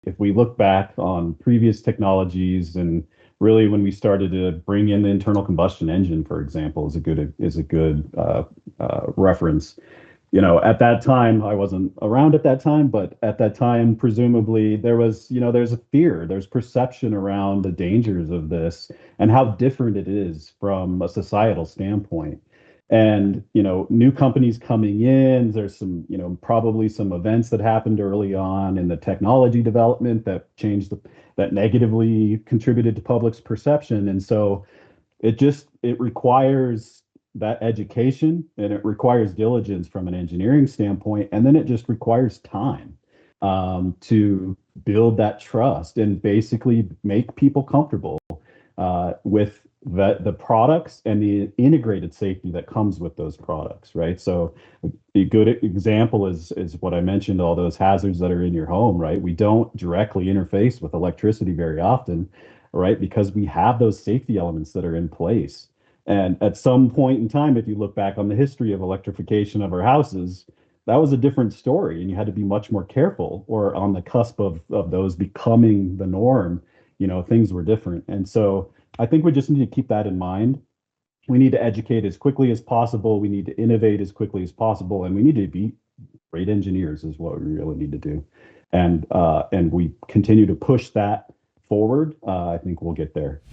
if we look back on previous technologies and really when we started to bring in the internal combustion engine, for example, is a good reference. At that time, I wasn't around at that time, but at that time, presumably there was, there's a fear, there's perception around the dangers of this and how different it is from a societal standpoint. And, new companies coming in, there's some, probably some events that happened early on in the technology development that negatively contributed to public's perception. And so it requires that education and it requires diligence from an engineering standpoint, and then it just requires time to build that trust and basically make people comfortable with the products and the integrated safety that comes with those products, right? So a good example is what I mentioned, all those hazards that are in your home, right? We don't directly interface with electricity very often, right? Because we have those safety elements that are in place. And at some point in time, if you look back on the history of electrification of our houses, that was a different story, and you had to be much more careful, or on the cusp of those becoming the norm, things were different. And so I think we just need to keep that in mind. We need to educate as quickly as possible. We need to innovate as quickly as possible, and we need to be great engineers is what we really need to do. And we continue to push that forward. I think we'll get there.